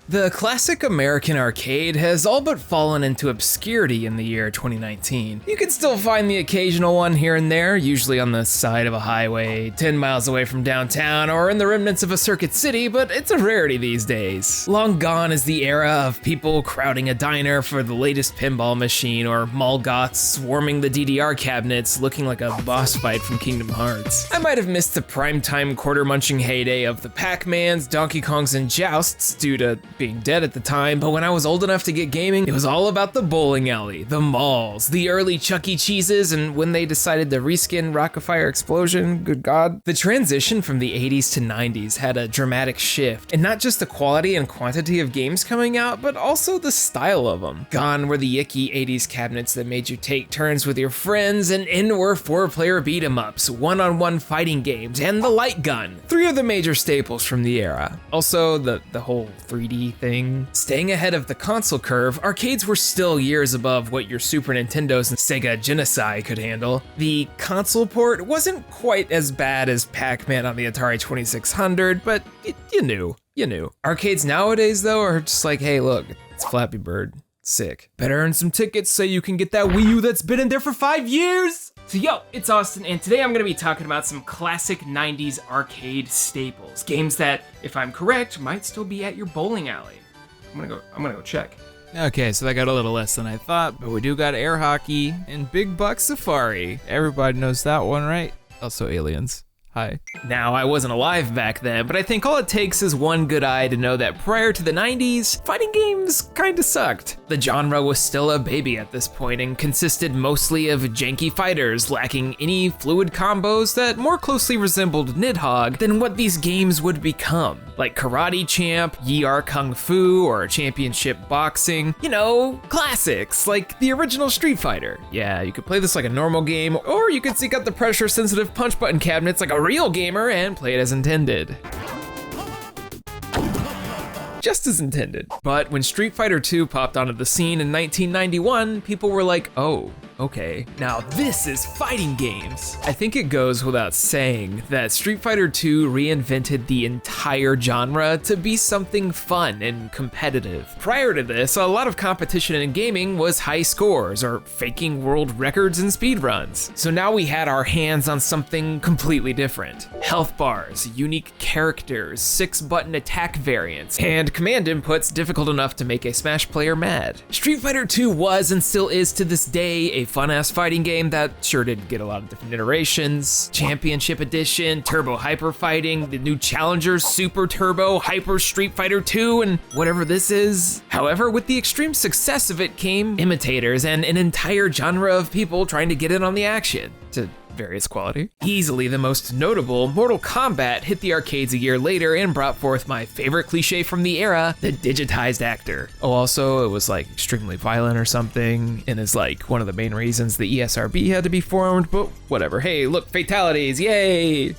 The classic American arcade has all but fallen into obscurity in the year 2019. You can still find the occasional one here and there, usually on the side of a highway, 10 miles away from downtown, or in the remnants of a circuit city, but it's a rarity these days. Long gone is the era of people crowding a diner for the latest pinball machine, or mall goths swarming the DDR cabinets looking like a boss fight from Kingdom Hearts. I might have missed the primetime quarter-munching heyday of the Pac-Mans, Donkey Kongs, and Jousts due to being dead at the time, but when I was old enough to get gaming, it was all about the bowling alley, the malls, the early Chuck E. Cheeses, and when they decided to reskin Rockafire Explosion, good God. The transition from the 80s to 90s had a dramatic shift, and not just the quality and quantity of games coming out, but also the style of them. Gone were the icky 80s cabinets that made you take turns with your friends, and in were 4-player beat-em-ups, one-on-one fighting games, and the light gun. 3 of the major staples from the era. Also, the whole 3D thing. Staying ahead of the console curve, arcades were still years above what your Super Nintendos and Sega Genesis could handle. The console port wasn't quite as bad as Pac-Man on the Atari 2600, but you knew. Arcades nowadays, though, are just like, hey, look, it's Flappy Bird. Sick. Better earn some tickets so you can get that Wii U that's been in there for 5 years! So yo, it's Austin, and today I'm gonna be talking about some classic 90s arcade staples. Games that, if I'm correct, might still be at your bowling alley. I'm gonna go check. Okay, so that got a little less than I thought, but we do got air hockey and Big Buck Safari. Everybody knows that one, right? Also Aliens. Hi. Now, I wasn't alive back then, but I think all it takes is one good eye to know that prior to the 90s, fighting games kinda sucked. The genre was still a baby at this point and consisted mostly of janky fighters lacking any fluid combos that more closely resembled Nidhogg than what these games would become. Like Karate Champ, Yi Ar Kung Fu, or Championship Boxing. You know, classics, like the original Street Fighter. Yeah, you could play this like a normal game, or you could seek out the pressure-sensitive punch button cabinets like a real gamer and play it as intended. Just as intended. But when Street Fighter 2 popped onto the scene in 1991, people were like, oh, okay, now this is fighting games. I think it goes without saying that Street Fighter 2 reinvented the entire genre to be something fun and competitive. Prior to this, a lot of competition in gaming was high scores or faking world records and speedruns. So now we had our hands on something completely different. Health bars, unique characters, 6-button attack variants, and command inputs difficult enough to make a Smash player mad. Street Fighter 2 was and still is to this day a fun-ass fighting game that sure did get a lot of different iterations. Championship Edition, Turbo Hyper Fighting, the new Challenger, Super Turbo, Hyper Street Fighter 2, and whatever this is. However, with the extreme success of it came imitators and an entire genre of people trying to get in on the action. To various quality. Easily the most notable, Mortal Kombat hit the arcades a year later and brought forth my favorite cliche from the era, the digitized actor. Oh, also, it was like extremely violent or something, and is like one of the main reasons the ESRB had to be formed, but whatever. Hey, look, fatalities, yay!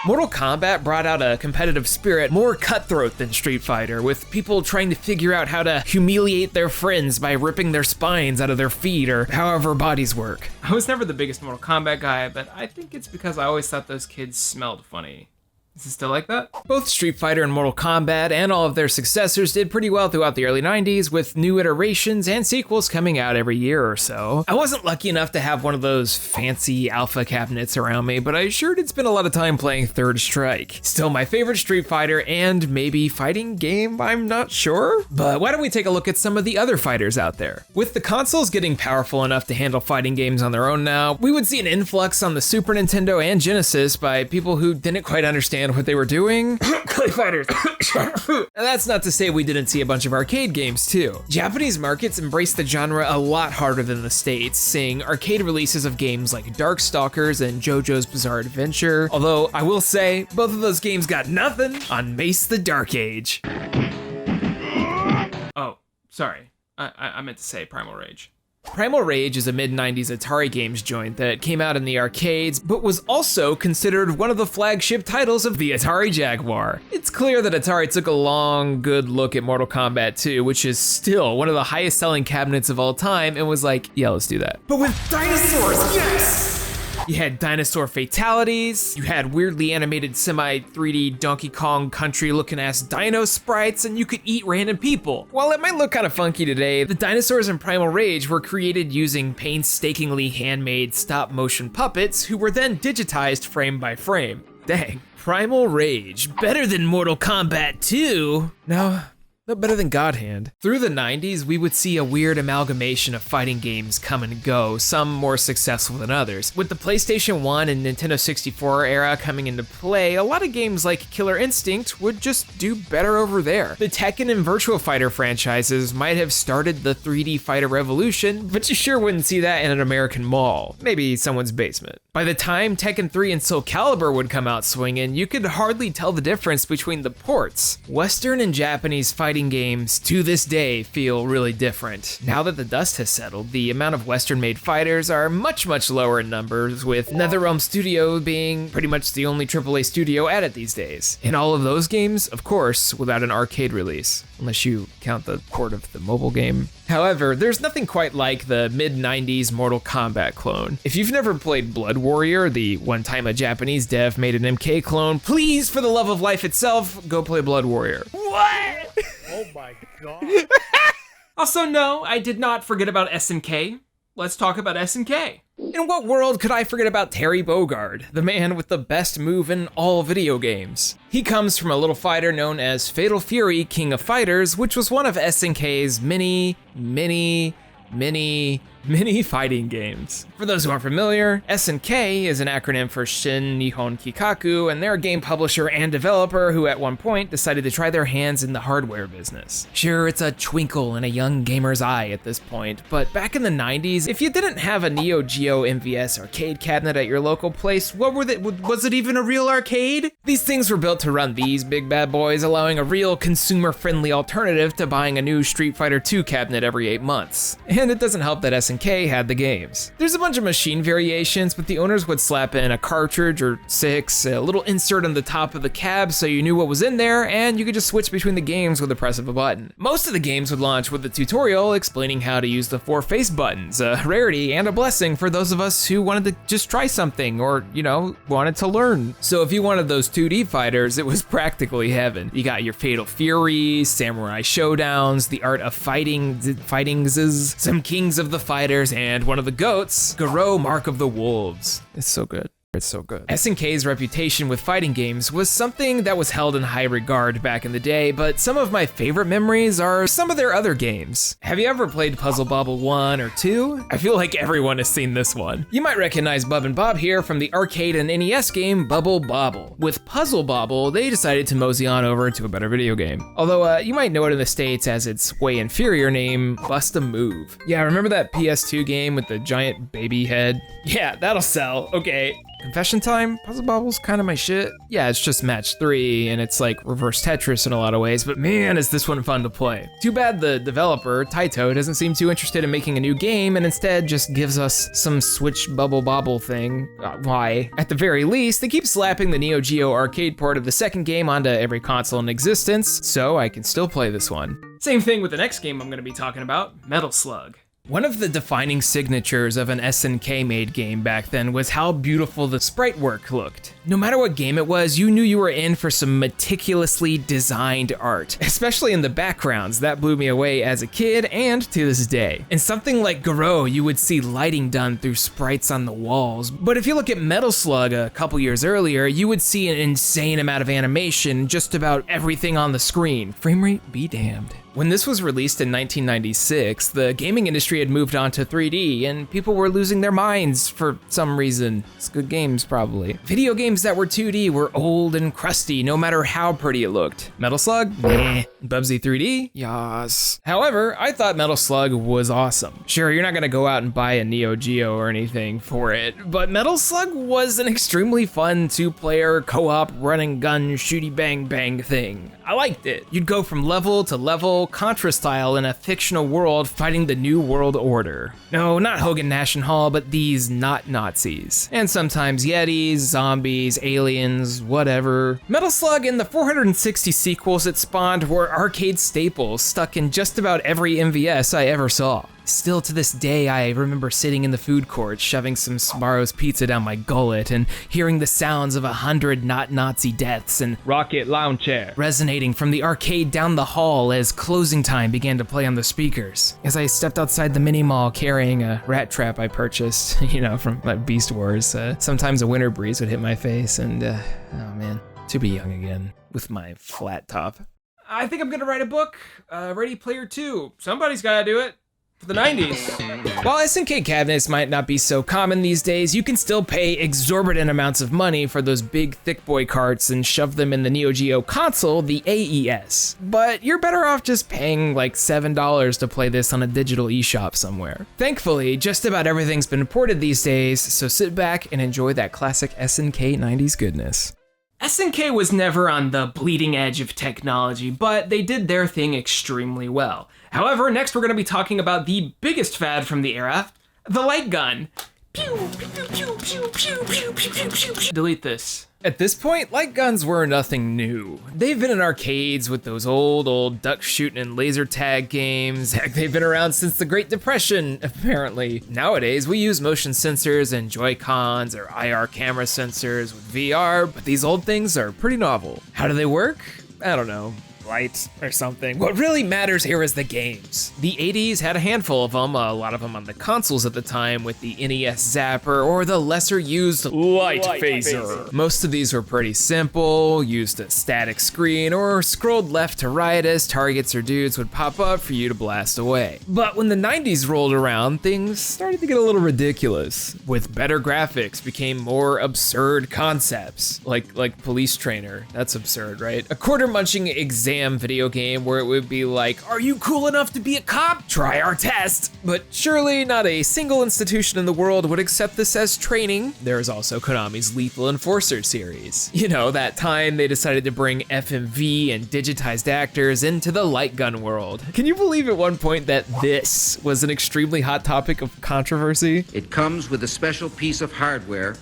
Mortal Kombat brought out a competitive spirit more cutthroat than Street Fighter, with people trying to figure out how to humiliate their friends by ripping their spines out of their feet or however bodies work. I was never the biggest Mortal Kombat guy, but I think it's because I always thought those kids smelled funny. Is it still like that? Both Street Fighter and Mortal Kombat and all of their successors did pretty well throughout the early 90s, with new iterations and sequels coming out every year or so. I wasn't lucky enough to have one of those fancy alpha cabinets around me, but I sure did spend a lot of time playing Third Strike. Still my favorite Street Fighter and maybe fighting game, I'm not sure. But why don't we take a look at some of the other fighters out there? With the consoles getting powerful enough to handle fighting games on their own now, we would see an influx on the Super Nintendo and Genesis by people who didn't quite understand what they were doing. Clay fighters. And that's not to say we didn't see a bunch of arcade games too. Japanese markets embraced the genre a lot harder than the States, seeing arcade releases of games like Darkstalkers and JoJo's Bizarre Adventure. Although I will say, both of those games got nothing on Mace the Dark Age. Oh, sorry. I meant to say Primal Rage. Primal Rage is a mid-90s Atari Games joint that came out in the arcades, but was also considered one of the flagship titles of the Atari Jaguar. It's clear that Atari took a long, good look at Mortal Kombat 2, which is still one of the highest selling cabinets of all time, and was like, yeah, let's do that. But with dinosaurs, yes! You had dinosaur fatalities, you had weirdly animated semi-3D Donkey Kong Country looking ass dino sprites, and you could eat random people. While it might look kind of funky today, the dinosaurs in Primal Rage were created using painstakingly handmade stop-motion puppets who were then digitized frame by frame. Dang. Primal Rage, better than Mortal Kombat 2? No, not better than God Hand. Through the 90s, we would see a weird amalgamation of fighting games come and go, some more successful than others. With the PlayStation 1 and Nintendo 64 era coming into play, a lot of games like Killer Instinct would just do better over there. The Tekken and Virtua Fighter franchises might have started the 3D fighter revolution, but you sure wouldn't see that in an American mall, maybe someone's basement. By the time Tekken 3 and Soul Calibur would come out swinging, you could hardly tell the difference between the ports. Western and Japanese fighting games to this day feel really different. Now that the dust has settled, the amount of Western-made fighters are much lower in numbers, with NetherRealm Studio being pretty much the only AAA studio at it these days. In all of those games, of course, without an arcade release, unless you count the port of the mobile game. However, there's nothing quite like the mid-90s Mortal Kombat clone. If you've never played Blood Warrior, the one time a Japanese dev made an MK clone, please, for the love of life itself, go play Blood Warrior. What? Oh my god. Also, no, I did not forget about SNK. Let's talk about SNK. In what world could I forget about Terry Bogard, the man with the best move in all video games? He comes from a little fighter known as Fatal Fury King of Fighters, which was one of SNK's many fighting games. For those who aren't familiar, SNK is an acronym for Shin Nihon Kikaku, and they're a game publisher and developer who at one point decided to try their hands in the hardware business. Sure, it's a twinkle in a young gamer's eye at this point, but back in the 90s, if you didn't have a Neo Geo MVS arcade cabinet at your local place, was it even a real arcade? These things were built to run these big bad boys, allowing a real consumer-friendly alternative to buying a new Street Fighter II cabinet every 8 months. And it doesn't help that SNK had the games. There's a bunch of machine variations, but the owners would slap in a cartridge or 6, a little insert on the top of the cab so you knew what was in there, and you could just switch between the games with the press of a button. Most of the games would launch with a tutorial explaining how to use the 4 face buttons, a rarity and a blessing for those of us who wanted to just try something or, wanted to learn. So if you wanted those 2D fighters, it was practically heaven. You got your Fatal Furies, Samurai Showdowns, the Art of Fightingses, some Kings of the Fighters, and one of the GOATs, Garou Mark of the Wolves. It's so good. It's so good. SNK's reputation with fighting games was something that was held in high regard back in the day, but some of my favorite memories are some of their other games. Have you ever played Puzzle Bobble 1 or 2? I feel like everyone has seen this one. You might recognize Bub and Bob here from the arcade and NES game Bubble Bobble. With Puzzle Bobble, they decided to mosey on over to a better video game. Although you might know it in the States as its way inferior name, Bust a Move. Yeah, remember that PS2 game with the giant baby head? Yeah, that'll sell, okay. Confession time, Puzzle Bobble's kind of my shit. Yeah, it's just match 3, and it's like reverse Tetris in a lot of ways, but man, is this one fun to play. Too bad the developer, Taito, doesn't seem too interested in making a new game, and instead just gives us some Switch Bubble Bobble thing. Why? At the very least, they keep slapping the Neo Geo arcade port of the second game onto every console in existence, so I can still play this one. Same thing with the next game I'm going to be talking about, Metal Slug. One of the defining signatures of an SNK-made game back then was how beautiful the sprite work looked. No matter what game it was, you knew you were in for some meticulously designed art, especially in the backgrounds. That blew me away as a kid and to this day. In something like Garou, you would see lighting done through sprites on the walls, but if you look at Metal Slug a couple years earlier, you would see an insane amount of animation just about everything on the screen. Frame rate be damned. When this was released in 1996, the gaming industry had moved on to 3D, and people were losing their minds for some reason. It's good games, probably. Video games that were 2D were old and crusty, no matter how pretty it looked. Metal Slug? Meh. Bubsy 3D? Yas. However, I thought Metal Slug was awesome. Sure, you're not gonna go out and buy a Neo Geo or anything for it, but Metal Slug was an extremely fun 2-player co-op run-and-gun shooty-bang-bang thing. I liked it. You'd go from level to level, Contra style in a fictional world fighting the New World Order. No, not Hogan Nash and Hall, but these not Nazis. And sometimes Yetis, zombies, aliens, whatever. Metal Slug and the 460 sequels it spawned were arcade staples stuck in just about every MVS I ever saw. Still to this day, I remember sitting in the food court, shoving some Sbarro's pizza down my gullet and hearing the sounds of 100 not Nazi deaths and Rocket Lounge Chair resonating from the arcade down the hall as closing time began to play on the speakers. As I stepped outside the mini mall carrying a rat trap I purchased, from Beast Wars, sometimes a winter breeze would hit my face and, oh man, to be young again with my flat top. I think I'm gonna write a book, Ready Player 2. Somebody's gotta do it. For the 90s. While SNK cabinets might not be so common these days, you can still pay exorbitant amounts of money for those big thick boy carts and shove them in the Neo Geo console, the AES. But you're better off just paying like $7 to play this on a digital eShop somewhere. Thankfully, just about everything's been ported these days, so sit back and enjoy that classic SNK 90s goodness. SNK was never on the bleeding edge of technology, but they did their thing extremely well. However, next we're going to be talking about the biggest fad from the era, the light gun. Pew, pew, pew, pew, pew, pew, pew, pew, pew, pew. Delete this. At this point, light guns were nothing new. They've been in arcades with those old duck shooting and laser tag games. Heck, they've been around since the Great Depression, apparently. Nowadays, we use motion sensors and Joy-Cons or IR camera sensors with VR, but these old things are pretty novel. How do they work? I don't know. Light or something. What really matters here is the games. The 80s had a handful of them, a lot of them on the consoles at the time with the NES Zapper or the lesser used Light Phaser. Most of these were pretty simple, used a static screen or scrolled left to right as targets or dudes would pop up for you to blast away. But when the 90s rolled around, things started to get a little ridiculous. With better graphics became more absurd concepts, like Police Trainer. That's absurd, right? A quarter munching exam video game where it would be like, are you cool enough to be a cop? Try our test. But surely not a single institution in the world would accept this as training. There's also Konami's Lethal Enforcer series. That time they decided to bring FMV and digitized actors into the light gun world. Can you believe at one point that this was an extremely hot topic of controversy? It comes with a special piece of hardware,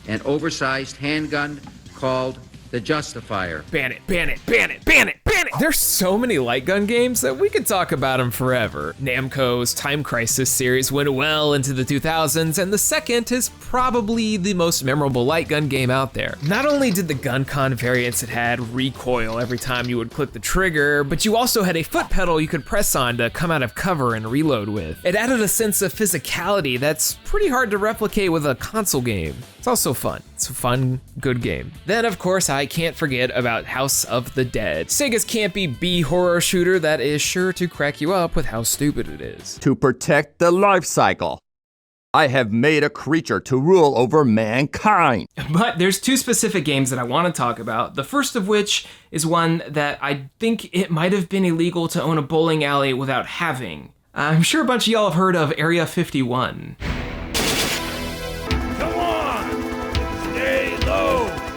an oversized handgun called the Justifier. Ban it, ban it, ban it, ban it, ban it! There's so many light gun games that we could talk about them forever. Namco's Time Crisis series went well into the 2000s, and the second is probably the most memorable light gun game out there. Not only did the GunCon variants it had recoil every time you would click the trigger, but you also had a foot pedal you could press on to come out of cover and reload with. It added a sense of physicality that's pretty hard to replicate with a console game. It's also fun. It's a fun, good game. Then, of course, I can't forget about House of the Dead, Sega's campy B-horror shooter that is sure to crack you up with how stupid it is. To protect the life cycle, I have made a creature to rule over mankind. But there's two specific games that I want to talk about. The first of which is one that I think it might have been illegal to own a bowling alley without having. I'm sure a bunch of y'all have heard of Area 51.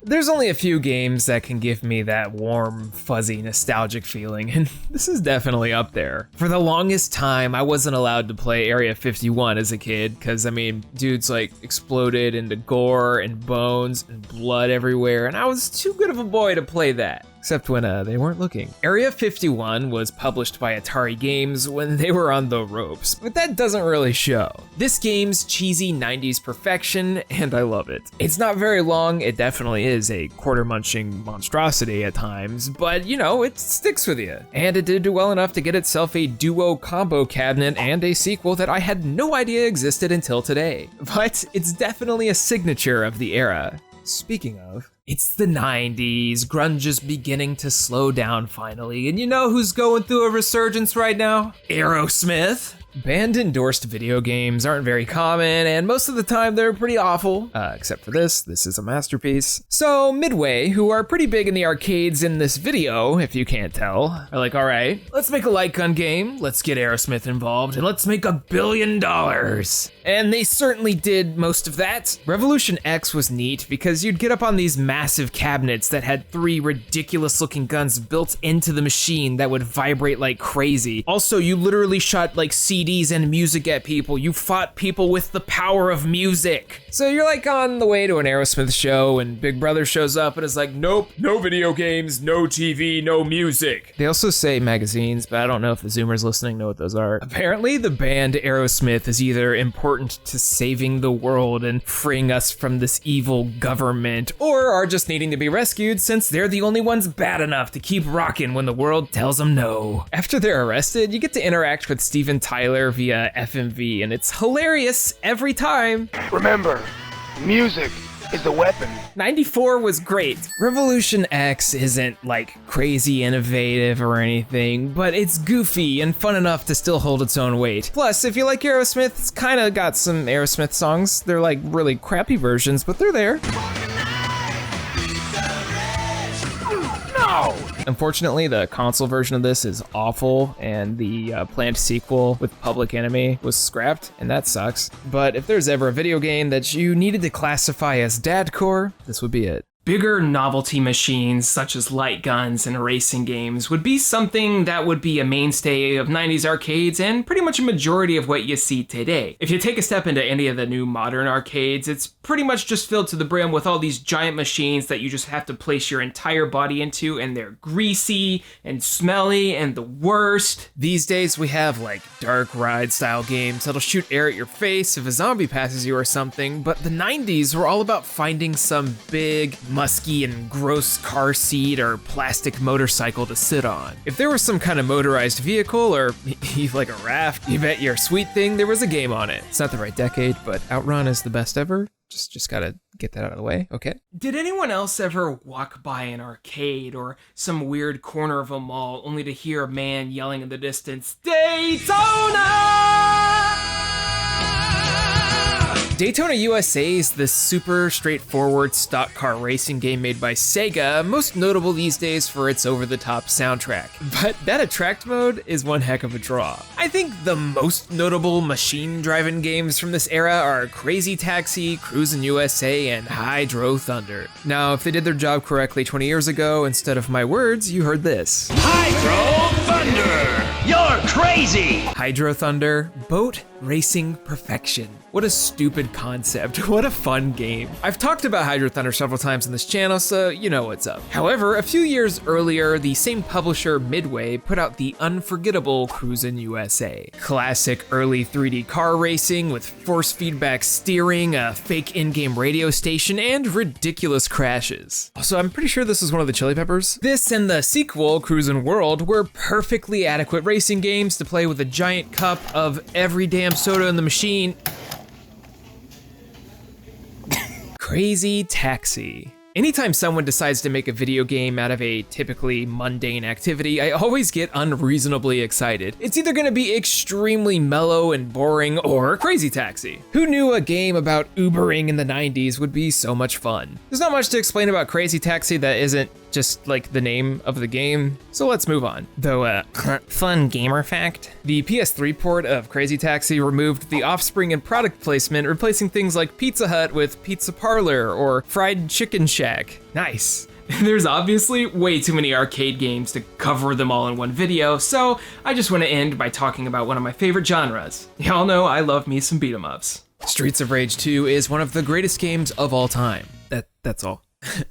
There's only a few games that can give me that warm, fuzzy, nostalgic feeling, and this is definitely up there. For the longest time, I wasn't allowed to play Area 51 as a kid, because, dudes exploded into gore and bones and blood everywhere, and I was too good of a boy to play that. Except when they weren't looking. Area 51 was published by Atari Games when they were on the ropes, but that doesn't really show. This game's cheesy 90s perfection, and I love it. It's not very long, it definitely is a quarter-munching monstrosity at times, but it sticks with you. And it did do well enough to get itself a duo combo cabinet and a sequel that I had no idea existed until today. But it's definitely a signature of the era. Speaking of, it's the 90s, grunge is beginning to slow down finally, and you know who's going through a resurgence right now? Aerosmith. Band-endorsed video games aren't very common, and most of the time they're pretty awful. Except for this is a masterpiece. So Midway, who are pretty big in the arcades in this video, if you can't tell, are like, all right, let's make a light gun game, let's get Aerosmith involved, and let's make $1 billion. And they certainly did most of that. Revolution X was neat because you'd get up on these massive cabinets that had 3 ridiculous looking guns built into the machine that would vibrate like crazy. Also, you literally shot CDs and music at people. You fought people with the power of music. So you're like on the way to an Aerosmith show and Big Brother shows up and is like, nope, no video games, no TV, no music. They also say magazines, but I don't know if the Zoomers listening know what those are. Apparently the band Aerosmith is either important to saving the world and freeing us from this evil government, or are just needing to be rescued since they're the only ones bad enough to keep rocking when the world tells them no. After they're arrested, you get to interact with Steven Tyler via FMV, and it's hilarious every time. Remember, music is the weapon. 94 was great. Revolution X isn't like crazy innovative or anything, but it's goofy and fun enough to still hold its own weight. Plus, if you like Aerosmith, it's kinda got some Aerosmith songs. They're like really crappy versions, but they're there. No! Unfortunately, the console version of this is awful, and the planned sequel with Public Enemy was scrapped, and that sucks. But if there's ever a video game that you needed to classify as dadcore, this would be it. Bigger novelty machines such as light guns and racing games would be something that would be a mainstay of 90s arcades and pretty much a majority of what you see today. If you take a step into any of the new modern arcades, it's pretty much just filled to the brim with all these giant machines that you just have to place your entire body into, and they're greasy and smelly and the worst. These days we have like dark ride style games that'll shoot air at your face if a zombie passes you or something, but the 90s were all about finding some big, musky and gross car seat or plastic motorcycle to sit on. If there was some kind of motorized vehicle or like a raft, you bet your sweet thing there was a game on it. It's not the right decade, but Outrun is the best ever. Just gotta get that out of the way, okay? Did anyone else ever walk by an arcade or some weird corner of a mall only to hear a man yelling in the distance, Daytona! Daytona USA is this super straightforward stock car racing game made by Sega, most notable these days for its over-the-top soundtrack. But that attract mode is one heck of a draw. I think the most notable machine-driven games from this era are Crazy Taxi, Cruisin' USA, and Hydro Thunder. Now, if they did their job correctly 20 years ago, instead of my words, you heard this. Hydro Thunder! You're crazy! Hydro Thunder, boat racing perfection. What a stupid concept. What a fun game. I've talked about Hydro Thunder several times on this channel, so you know what's up. However, a few years earlier, the same publisher, Midway, put out the unforgettable Cruisin' USA. Classic early 3D car racing with force feedback steering, a fake in-game radio station, and ridiculous crashes. Also, I'm pretty sure this is one of the Chili Peppers. This and the sequel, Cruisin' World, were perfectly adequate racing games to play with a giant cup of every damn soda in the machine. Crazy Taxi. Anytime someone decides to make a video game out of a typically mundane activity, I always get unreasonably excited. It's either gonna be extremely mellow and boring or Crazy Taxi. Who knew a game about Ubering in the 90s would be so much fun? There's not much to explain about Crazy Taxi that isn't just like the name of the game, so let's move on. Though, fun gamer fact, the PS3 port of Crazy Taxi removed the offspring and product placement, replacing things like Pizza Hut with Pizza Parlor or Fried Chicken Shack. Nice. There's obviously way too many arcade games to cover them all in one video, so I just want to end by talking about one of my favorite genres. Y'all know I love me some beat 'em ups. Streets of Rage 2 is one of the greatest games of all time. That's all.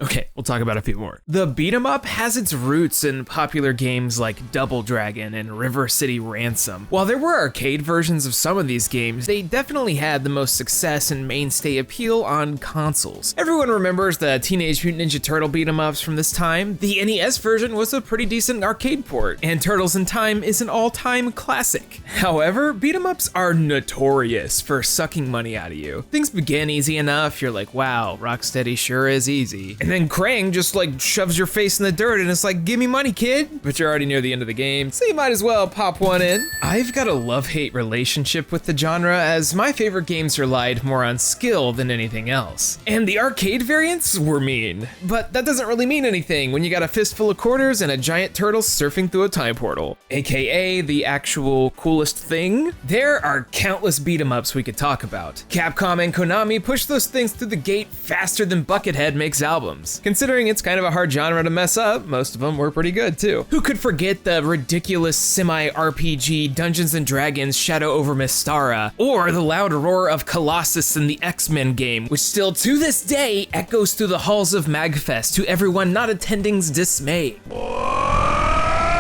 Okay, we'll talk about a few more. The beat 'em up has its roots in popular games like Double Dragon and River City Ransom. While there were arcade versions of some of these games, they definitely had the most success and mainstay appeal on consoles. Everyone remembers the Teenage Mutant Ninja Turtle beat 'em ups from this time. The NES version was a pretty decent arcade port, and Turtles in Time is an all-time classic. However, beat 'em ups are notorious for sucking money out of you. Things begin easy enough, you're like, wow, Rocksteady sure is easy. And then Krang just like shoves your face in the dirt and it's like, give me money, kid. But you're already near the end of the game, so you might as well pop one in. I've got a love-hate relationship with the genre, as my favorite games relied more on skill than anything else. And the arcade variants were mean. But that doesn't really mean anything when you got a fistful of quarters and a giant turtle surfing through a time portal. AKA the actual coolest thing. There are countless beat 'em ups we could talk about. Capcom and Konami pushed those things through the gate faster than Buckethead makes albums. Considering it's kind of a hard genre to mess up, most of them were pretty good too. Who could forget the ridiculous semi-RPG Dungeons & Dragons Shadow over Mystara, or the loud roar of Colossus in the X-Men game, which still to this day echoes through the halls of MagFest to everyone not attending's dismay.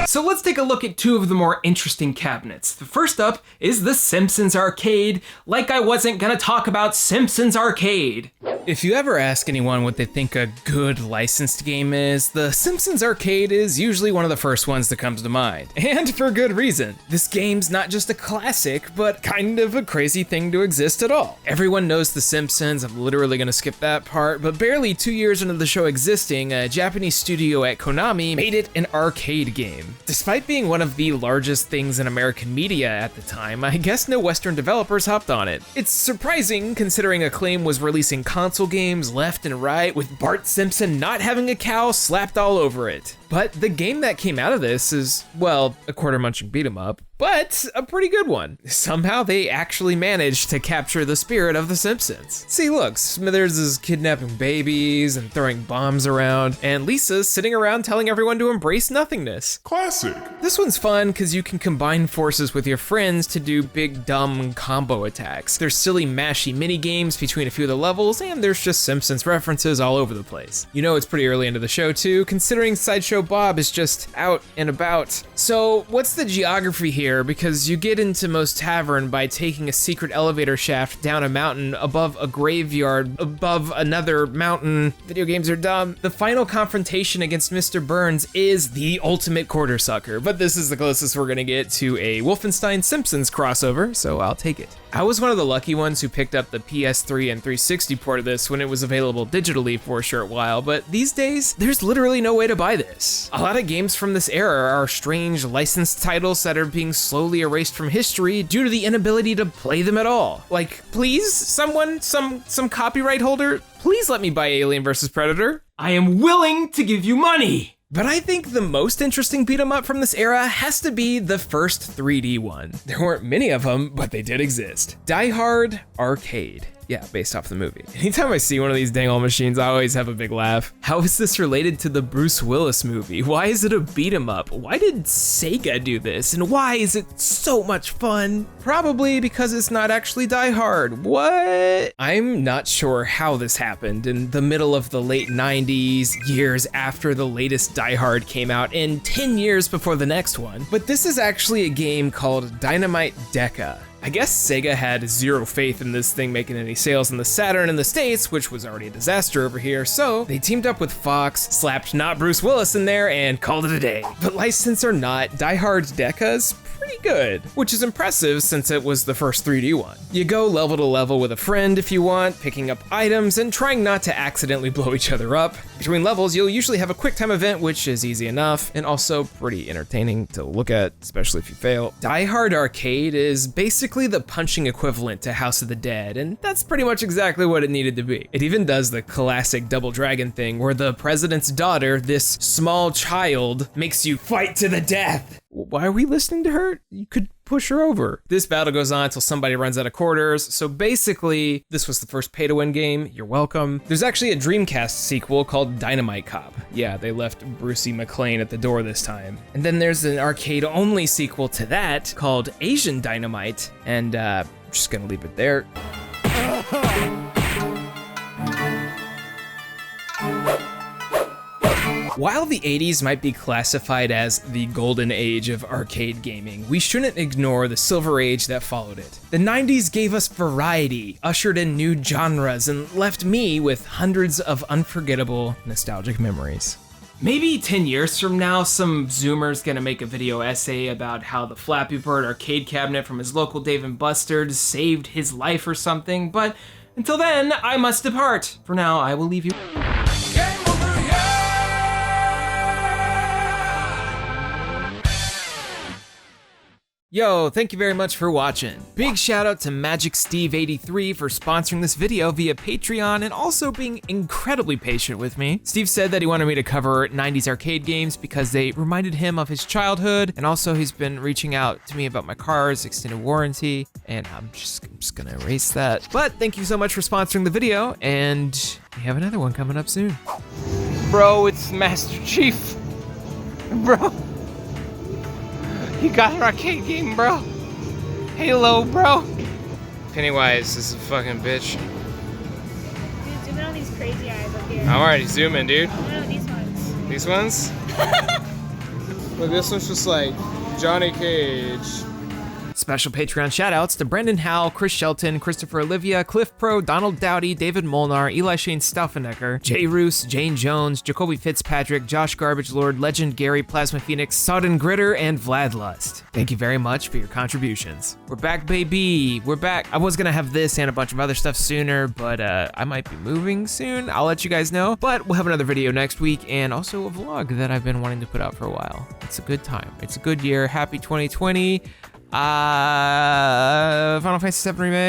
So let's take a look at two of the more interesting cabinets. The first up is the Simpsons Arcade, like I wasn't gonna talk about Simpsons Arcade. If you ever ask anyone what they think a good licensed game is, the Simpsons Arcade is usually one of the first ones that comes to mind. And for good reason. This game's not just a classic, but kind of a crazy thing to exist at all. Everyone knows The Simpsons, I'm literally gonna skip that part, but barely 2 years into the show existing, a Japanese studio at Konami made it an arcade game. Despite being one of the largest things in American media at the time, I guess no Western developers hopped on it. It's surprising considering Acclaim was releasing console games left and right with Bart Simpson not having a cow slapped all over it. But the game that came out of this is, well, a quarter munching beat 'em up, but a pretty good one. Somehow they actually managed to capture the spirit of The Simpsons. See, look, Smithers is kidnapping babies and throwing bombs around, and Lisa's sitting around telling everyone to embrace nothingness. Classic. This one's fun because you can combine forces with your friends to do big dumb combo attacks. There's silly mashy mini games between a few of the levels, and there's just Simpsons references all over the place. You know it's pretty early into the show too, considering Sideshow Bob is just out and about. So what's the geography here? Because you get into Moe's Tavern by taking a secret elevator shaft down a mountain above a graveyard above another mountain. Video games are dumb. The final confrontation against Mr. Burns is the ultimate quarter sucker, but this is the closest we're gonna get to a Wolfenstein Simpsons crossover, so I'll take it. I was one of the lucky ones who picked up the PS3 and 360 port of this when it was available digitally for a short while, but these days, there's literally no way to buy this. A lot of games from this era are strange licensed titles that are being slowly erased from history due to the inability to play them at all. Like, please, someone, some copyright holder, please let me buy Alien vs. Predator. I am willing to give you money. But I think the most interesting beat 'em up from this era has to be the first 3D one. There weren't many of them, but they did exist. Die Hard Arcade. Yeah, based off the movie. Anytime I see one of these dang old machines, I always have a big laugh. How is this related to the Bruce Willis movie? Why is it a beat 'em up? Why did Sega do this? And why is it so much fun? Probably because it's not actually Die Hard. What? I'm not sure how this happened in the middle of the late 90s, years after the latest Die Hard came out, and 10 years before the next one. But this is actually a game called Dynamite Deca. I guess Sega had zero faith in this thing making any sales in the Saturn in the States, which was already a disaster over here, so they teamed up with Fox, slapped not Bruce Willis in there, and called it a day. But license or not, Die Hard Deca's pretty good, which is impressive since it was the first 3D one. You go level to level with a friend if you want, picking up items and trying not to accidentally blow each other up. Between levels, you'll usually have a quick time event, which is easy enough, and also pretty entertaining to look at, especially if you fail. Die Hard Arcade is basically the punching equivalent to House of the Dead, and that's pretty much exactly what it needed to be. It even does the classic Double Dragon thing, where the president's daughter, this small child, makes you fight to the death. Why are we listening to her? You could push her over. This battle goes on until somebody runs out of quarters, so basically, this was the first pay-to-win game, you're welcome. There's actually a Dreamcast sequel called Dynamite Cop. Yeah, they left Brucey McLean at the door this time. And then there's an arcade-only sequel to that called Asian Dynamite, and I'm just gonna leave it there. While the 80s might be classified as the golden age of arcade gaming, we shouldn't ignore the silver age that followed it. The 90s gave us variety, ushered in new genres, and left me with hundreds of unforgettable nostalgic memories. Maybe 10 years from now, some Zoomer's gonna make a video essay about how the Flappy Bird arcade cabinet from his local Dave & Buster's saved his life or something, but until then, I must depart. For now, I will leave you. Yo, thank you very much for watching. Big shout out to Magic Steve 83 for sponsoring this video via Patreon and also being incredibly patient with me. Steve said that he wanted me to cover 90s arcade games because they reminded him of his childhood, and also he's been reaching out to me about my car's extended warranty, and I'm just gonna erase that. But thank you so much for sponsoring the video, and we have another one coming up soon. bro, it's Master Chief. Bro. He got an arcade game, bro. Halo, bro. Pennywise is a fucking bitch. Dude, zoom in on these crazy eyes up here. I'm already zooming, dude. No, these ones. These ones? Look, this one's just like Johnny Cage. Special Patreon shoutouts to Brendan Howell, Chris Shelton, Christopher Olivia, Cliff Pro, Donald Dowdy, David Molnar, Eli Shane Stauffenecker, Jay Roos, Jane Jones, Jacoby Fitzpatrick, Josh Garbage Lord, Legend Gary, Plasma Phoenix, Sodden Gritter, and Vlad Lust. Thank you very much for your contributions. We're back, baby. We're back. I was gonna have this and a bunch of other stuff sooner, but I might be moving soon. I'll let you guys know. But we'll have another video next week and also a vlog that I've been wanting to put out for a while. It's a good time. It's a good year. Happy 2020. Final Fantasy VII Remake.